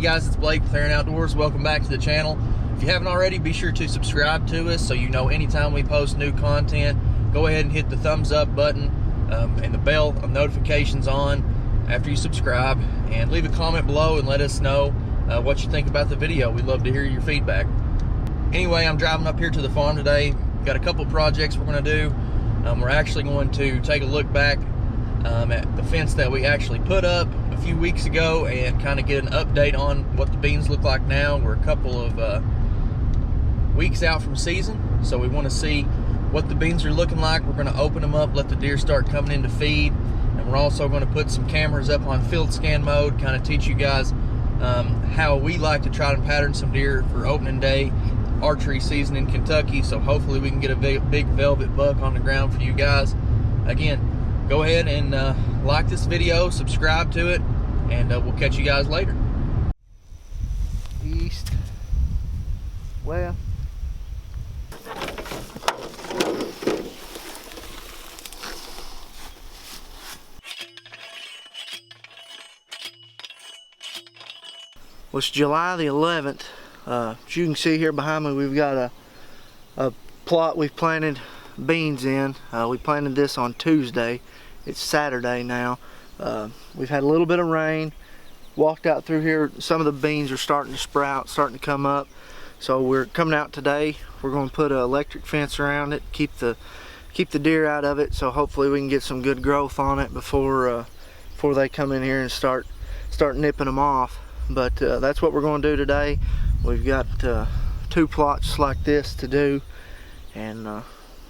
guys, it's Blake with Aaron Outdoors. Welcome back to the channel. If you haven't already, be sure to subscribe to us so you know anytime we post new content. Go ahead and hit the thumbs up button and the bell of notifications on after you subscribe, and leave a comment below and let us know what you think about the video. We'd love to hear your feedback. Anyway, I'm driving up here to the farm today. Got a couple projects we're going to do. We're actually going to take a look back at the fence that we actually put up a few weeks ago and kind of get an update on what the beans look like now. We're a couple of weeks out from season, so we want to see what the beans are looking like. We're going to open them up, let the deer start coming in to feed, and we're also going to put some cameras up on field scan mode, kind of teach you guys how we like to try and pattern some deer for opening day archery season in Kentucky. So hopefully we can get a big velvet buck on the ground for you guys. Again, go ahead and like this video, subscribe to it, and we'll catch you guys later. East, west. Well, it's July the 11th. As you can see here behind me, we've got a plot we've planted beans in. We planted this on Tuesday. It's Saturday now. We've had a little bit of rain. Walked out through here. Some of the beans are starting to sprout, starting to come up. So we're coming out today. We're going to put an electric fence around it, keep the deer out of it. So hopefully we can get some good growth on it before they come in here and start nipping them off. But that's what we're going to do today. We've got 2 plots like this to do, and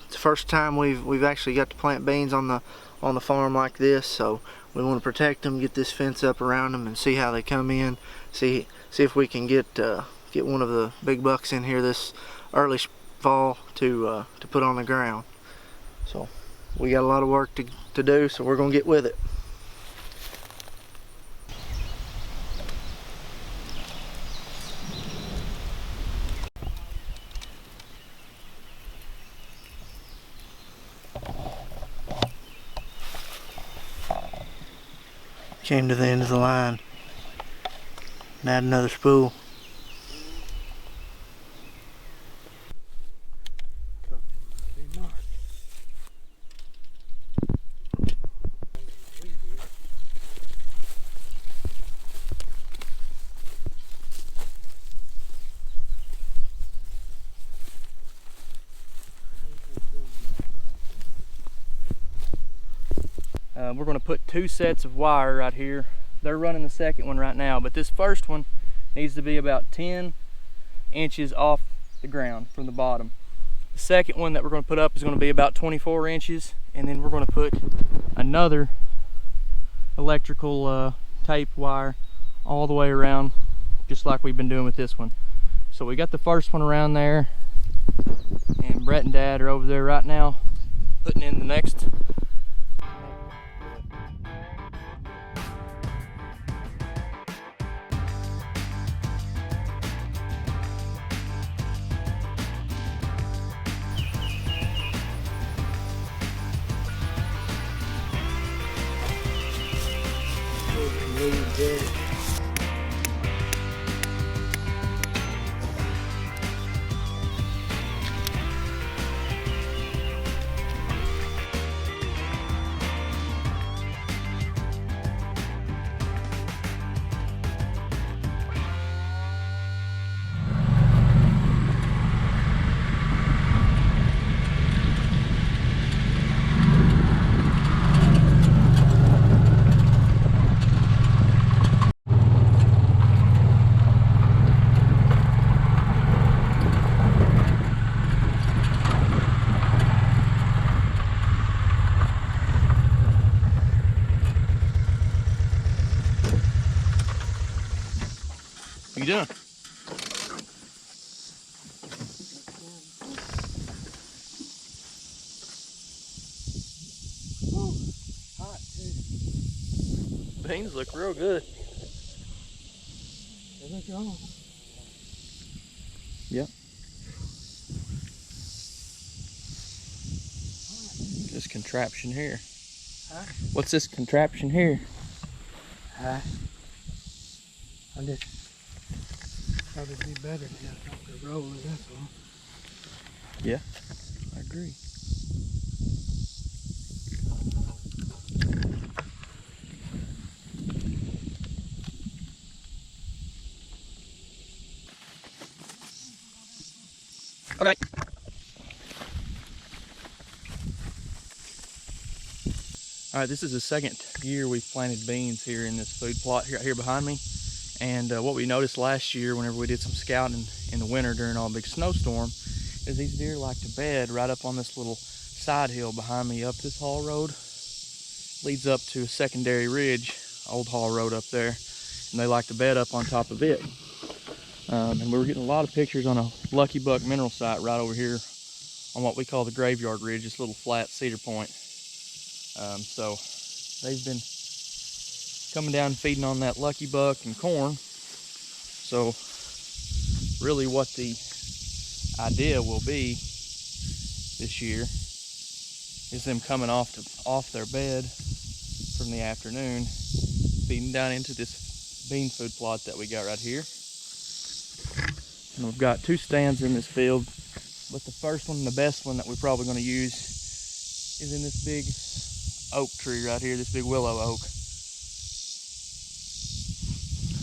it's the first time we've actually got to plant beans on the farm like this. So we want to protect them, get this fence up around them, and see how they come in. See if we can get one of the big bucks in here this early fall to put on the ground. So we got a lot of work to do, so we're gonna get with it. Came to the end of the line and add another spool. We're going to put 2 sets of wire right here. They're running the second one right now, but this first one needs to be about 10 inches off the ground from the bottom. The second one that we're going to put up is going to be about 24 inches, and then we're going to put another electrical tape wire all the way around, just like we've been doing with this one. So we got the first one around there, and Brett and Dad are over there right now putting in the next. What you doing? Ooh, hot too. Beans look real good. They look wrong. Yep. This contraption here. Huh? What's this contraption here? I'm just thought it'd be better to have something to roll it, that's all. Yeah, I agree. Okay. All right, this is the second year we've planted beans here in this food plot here behind me. And what we noticed last year whenever we did some scouting in the winter during all big snowstorm is these deer like to bed right up on this little side hill behind me up this haul road. Leads up to a secondary ridge, old haul road up there, and they like to bed up on top of it. And we were getting a lot of pictures on a Lucky Buck mineral site right over here on what we call the Graveyard Ridge, this little flat cedar point. So they've been coming down and feeding on that Lucky Buck and corn. So really what the idea will be this year is them coming off their bed from the afternoon, feeding down into this bean food plot that we got right here. And we've got two stands in this field, but the first one, the best one that we're probably going to use is in this big oak tree right here, this big willow oak.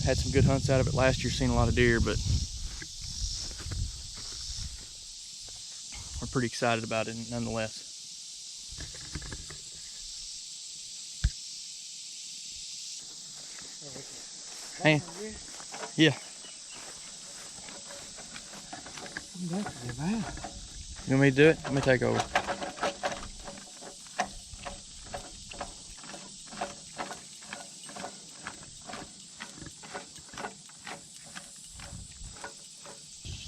Had some good hunts out of it last year, seen a lot of deer, but we're pretty excited about it nonetheless. Hey, yeah. You want me to do it? Let me take over.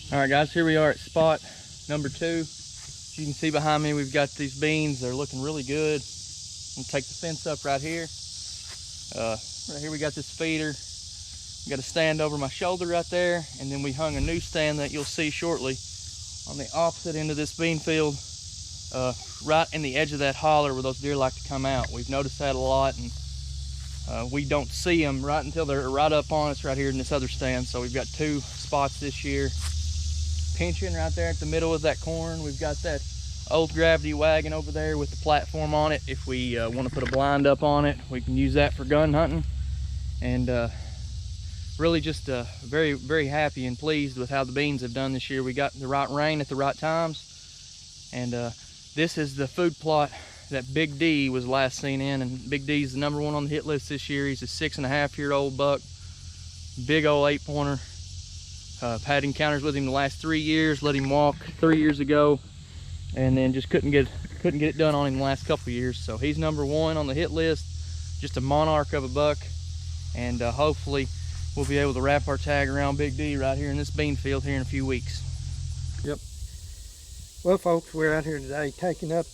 All right, guys, here we are at spot number 2. As you can see behind me, we've got these beans. They're looking really good. I'm gonna take the fence up right here. Right here we got this feeder. We got a stand over my shoulder right there, and then we hung a new stand that you'll see shortly on the opposite end of this bean field, right in the edge of that holler where those deer like to come out. We've noticed that a lot, and we don't see them right until they're right up on us right here in this other stand. So we've got 2 spots this year. Pinching right there at the middle of that corn. We've got that old gravity wagon over there with the platform on it. If we want to put a blind up on it, we can use that for gun hunting. And really just very, very happy and pleased with how the beans have done this year. We got the right rain at the right times. And this is the food plot that Big D was last seen in. And Big D's the #1 on the hit list this year. He's a 6.5-year-old buck, big old 8-pointer. Had encounters with him the last 3 years, let him walk 3 years ago, and then just couldn't get it done on him the last couple of years. So he's #1 on the hit list, just a monarch of a buck, and hopefully we'll be able to wrap our tag around Big D right here in this bean field here in a few weeks. Yep. Well, folks, we're out here today taking up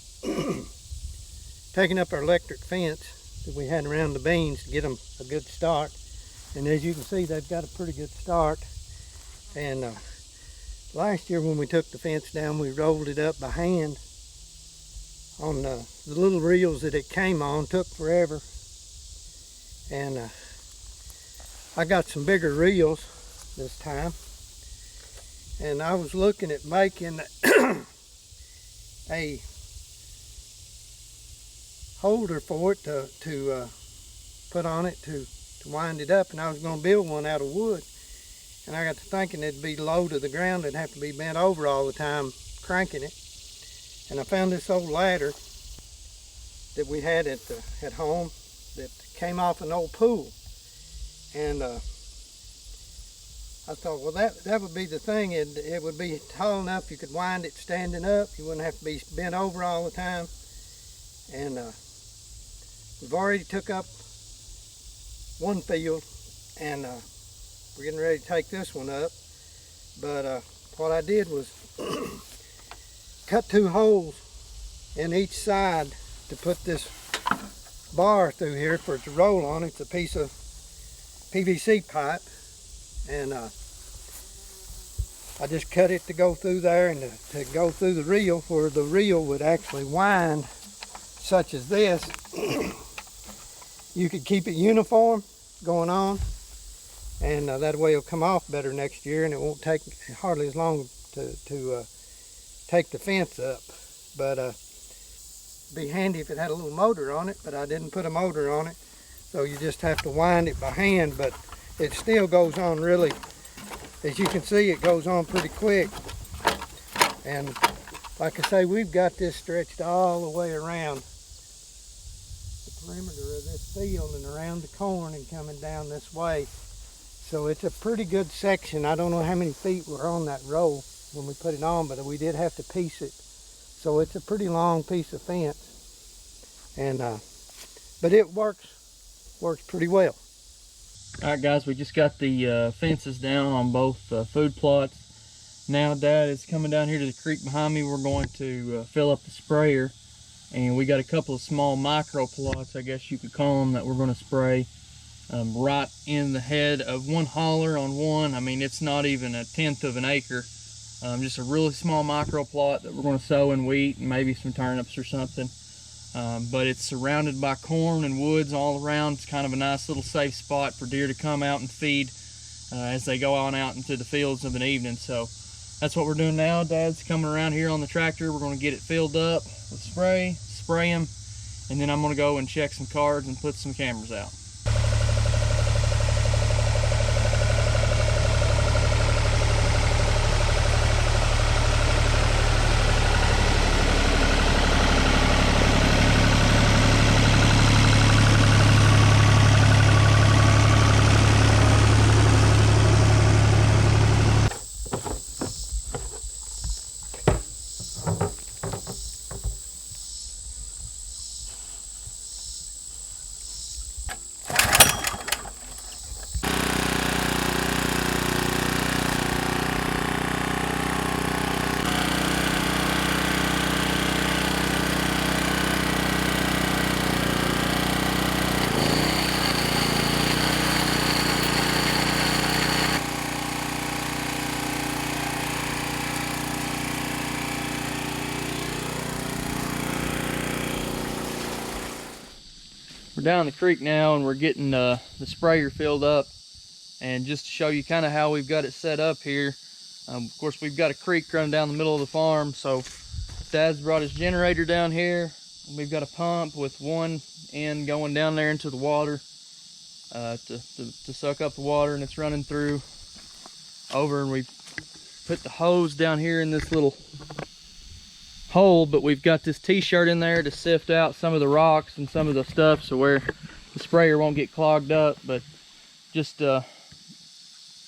our electric fence that we had around the beans to get them a good start. And as you can see, they've got a pretty good start. And last year when we took the fence down, we rolled it up by hand on the little reels that it came on. Took forever. And I got some bigger reels this time. And I was looking at making a holder for it to put on it to wind it up. And I was going to build one out of wood. And I got to thinking it'd be low to the ground. It'd have to be bent over all the time cranking it. And I found this old ladder that we had at home that came off an old pool. And I thought, well, that would be the thing. It would be tall enough you could wind it standing up. You wouldn't have to be bent over all the time. And we've already took up one field, and we're getting ready to take this one up. But what I did was cut 2 holes in each side to put this bar through here for it to roll on. It's a piece of PVC pipe, and I just cut it to go through there and to go through the reel, where the reel would actually wind such as this. You could keep it uniform going on, and that way it'll come off better next year, and it won't take hardly as long to take the fence up. But be handy if it had a little motor on it, but I didn't put a motor on it, so you just have to wind it by hand. But it still goes on really, as you can see, it goes on pretty quick. And like I say, we've got this stretched all the way around the perimeter of this field and around the corn and coming down this way. So it's a pretty good section. I don't know how many feet were on that row when we put it on, but we did have to piece it. So it's a pretty long piece of fence, and but it works pretty well. All right, guys, we just got the fences down on both food plots. Now Dad is coming down here to the creek behind me. We're going to fill up the sprayer, and we got a couple of small micro plots, I guess you could call them, that we're going to spray right in the head of one holler on one. I mean, it's not even 1/10 of an acre. Just a really small micro plot that we're going to sow in wheat and maybe some turnips or something. But it's surrounded by corn and woods all around. It's kind of a nice little safe spot for deer to come out and feed as they go on out into the fields of an evening. So that's what we're doing now. Dad's coming around here on the tractor. We're going to get it filled up with spray them, and then I'm going to go and check some cards and put some cameras out. We're down the creek now, and we're getting the sprayer filled up. And just to show you kind of how we've got it set up here, of course we've got a creek running down the middle of the farm, so Dad's brought his generator down here, and we've got a pump with one end going down there into the water to suck up the water, and it's running through over, and we've put the hose down here in this little hole, but we've got this t-shirt in there to sift out some of the rocks and some of the stuff so where the sprayer won't get clogged up. But just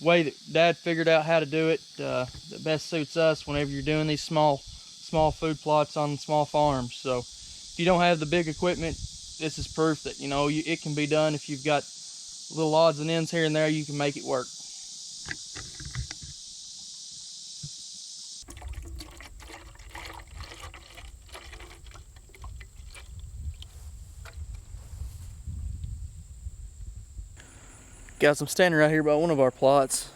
way that Dad figured out how to do it that best suits us whenever you're doing these small food plots on small farms. So if you don't have the big equipment, this is proof that, you know, it can be done. If you've got little odds and ends here and there, you can make it work. Guys, I'm standing right here by one of our plots,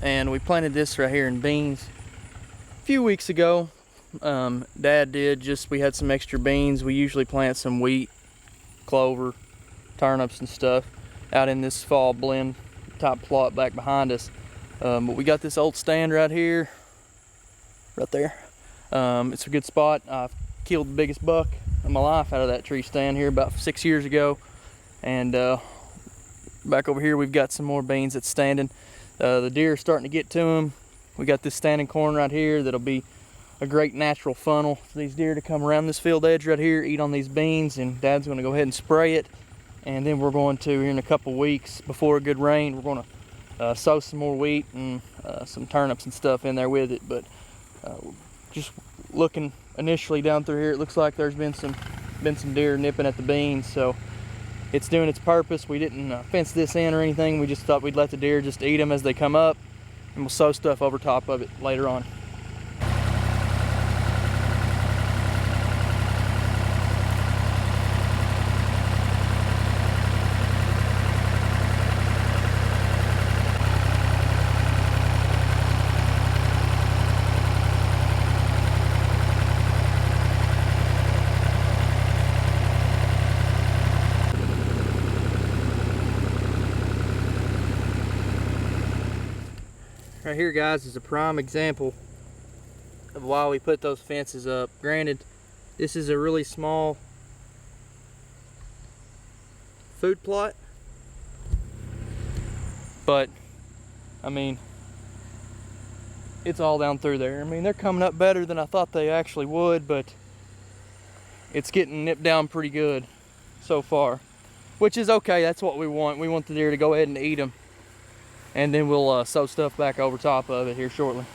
and we planted this right here in beans a few weeks ago. Dad did, we had some extra beans. We usually plant some wheat, clover, turnips and stuff out in this fall blend type plot back behind us. But we got this old stand right here, right there. It's a good spot. I've killed the biggest buck of my life out of that tree stand here about 6 years ago. And back over here we've got some more beans that's standing. The deer are starting to get to them. We got this standing corn right here that'll be a great natural funnel for these deer to come around this field edge right here, eat on these beans, and Dad's going to go ahead and spray it. And then we're going to, here in a couple weeks before a good rain, we're going to sow some more wheat and some turnips and stuff in there with it. But just looking initially down through here, it looks like there's been some deer nipping at the beans, so it's doing its purpose. We didn't fence this in or anything. We just thought we'd let the deer just eat them as they come up, and we'll sow stuff over top of it later on. Right here, guys, is a prime example of why we put those fences up. Granted, this is a really small food plot, but I mean, it's all down through there. I mean, they're coming up better than I thought they actually would, but it's getting nipped down pretty good so far, which is okay. That's what we want. We want the deer to go ahead and eat them, and then we'll sew stuff back over top of it here shortly.